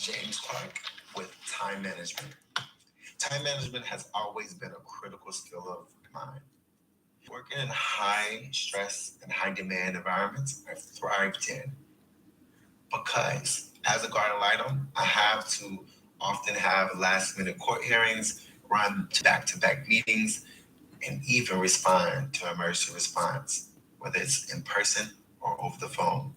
James Clark with time management. Time management has always been a critical skill of mine. Working in high stress and high demand environments, I've thrived in because as a guardian ad litem, I have to often have last minute court hearings, run to back meetings, and even respond to emergency response, whether it's in person or over the phone.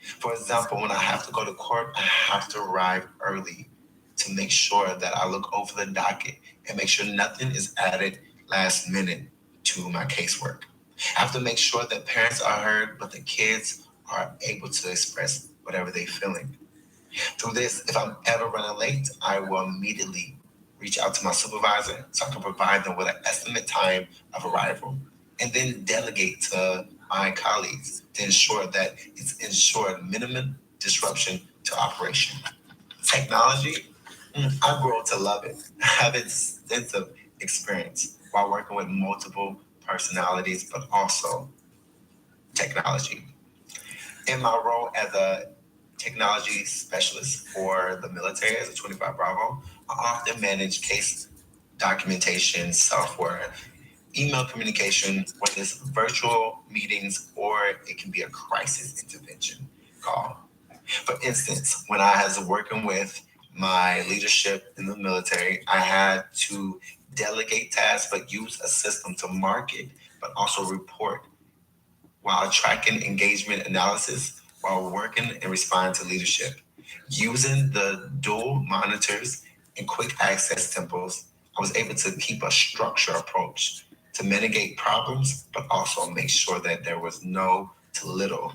For example, when I have to go to court, I have to arrive early to make sure that I look over the docket and make sure nothing is added last minute to my casework. I have to make sure that parents are heard, but the kids are able to express whatever they're feeling. Through this, if I'm ever running late, I will immediately reach out to my supervisor so I can provide them with an estimate time of arrival and then delegate to my colleagues to ensure that it's ensured minimum disruption to operation. Technology, I grew up to love it. I have extensive experience while working with multiple personalities, but also technology. In my role as a technology specialist for the military as a 25 Bravo, I often manage case documentation software, email communication, whether it's virtual meetings or it can be a crisis intervention call. For instance, when I was working with my leadership in the military, I had to delegate tasks but use a system to market but also report while tracking engagement analysis while working and responding to leadership. Using the dual monitors and quick access tempos, I was able to keep a structured approach to mitigate problems, but also make sure that there was no to little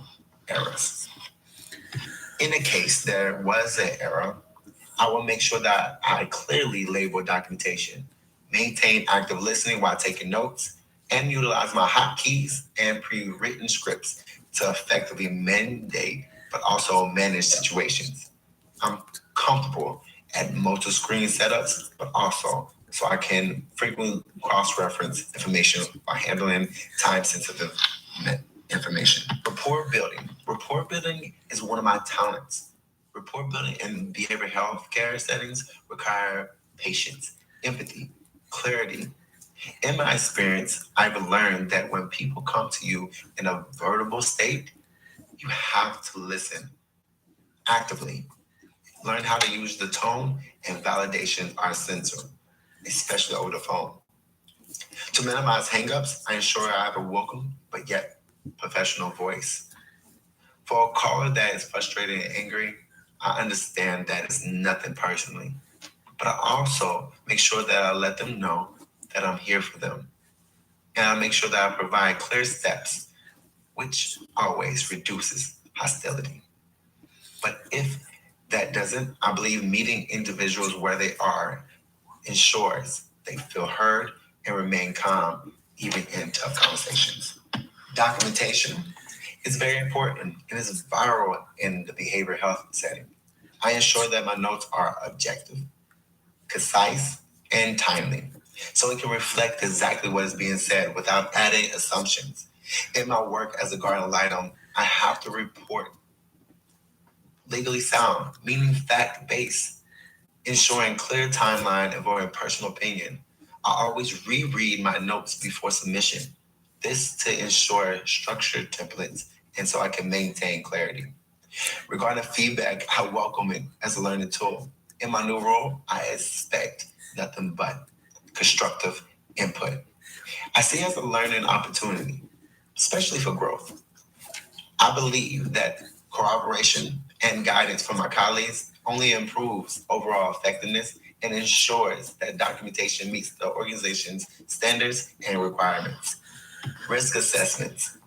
errors. In the case there was an error, I will make sure that I clearly label documentation, maintain active listening while taking notes, and utilize my hotkeys and pre-written scripts to effectively mandate but also manage situations. I'm comfortable at multi-screen setups, but also so I can frequently cross-reference information while handling time-sensitive information. Rapport building. Rapport building is one of my talents. Rapport building in behavioral health care settings require patience, empathy, clarity. In my experience, I've learned that when people come to you in a vulnerable state, you have to listen actively. Learn how to use the tone and validation are essential, especially over the phone. To minimize hangups, I ensure I have a welcome but yet professional voice. For a caller that is frustrated and angry, I understand that it's nothing personally, but I also make sure that I let them know that I'm here for them. And I make sure that I provide clear steps, which always reduces hostility. But if that doesn't, I believe meeting individuals where they are ensures they feel heard and remain calm even in tough conversations. Documentation is very important and is vital in the behavioral health setting. I ensure that my notes are objective, concise, and timely, so it can reflect exactly what is being said without adding assumptions. In my work as a guardian ad litem, I have to report legally sound, meaning fact based, ensuring clear timeline, avoiding personal opinion. I always reread my notes before submission. This to ensure structured templates and so I can maintain clarity. Regarding feedback, I welcome it as a learning tool. In my new role, I expect nothing but constructive input. I see it as a learning opportunity, especially for growth. I believe that cooperation and guidance from my colleagues only improves overall effectiveness and ensures that documentation meets the organization's standards and requirements. Risk assessments.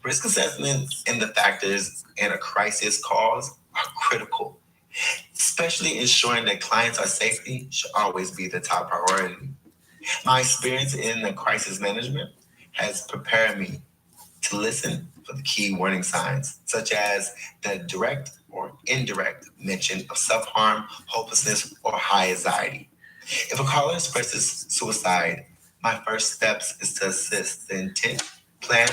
Risk assessments and the factors in a crisis cause are critical, especially ensuring that clients' are safety should always be the top priority. My experience in the crisis management has prepared me to listen for the key warning signs, such as the direct or indirect mention of self-harm, hopelessness, or high anxiety. If a caller expresses suicide, my first steps is to assist the intent, plan,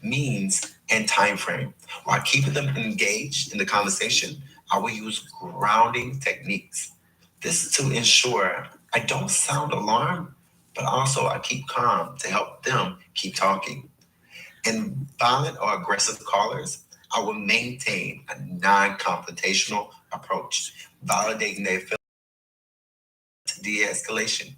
means, and time frame. While keeping them engaged in the conversation, I will use grounding techniques. This is to ensure I don't sound alarmed, but also I keep calm to help them keep talking. In violent or aggressive callers, I will maintain a non-confrontational approach, validating their feelings to de-escalation.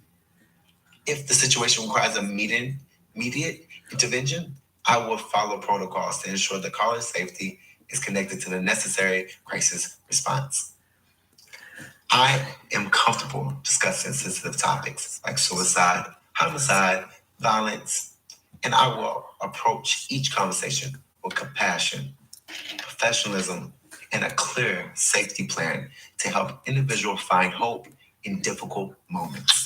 If the situation requires immediate intervention, I will follow protocols to ensure the caller's safety is connected to the necessary crisis response. I am comfortable discussing sensitive topics like suicide, homicide, violence, and I will approach each conversation with compassion, professionalism, and a clear safety plan to help individuals find hope in difficult moments.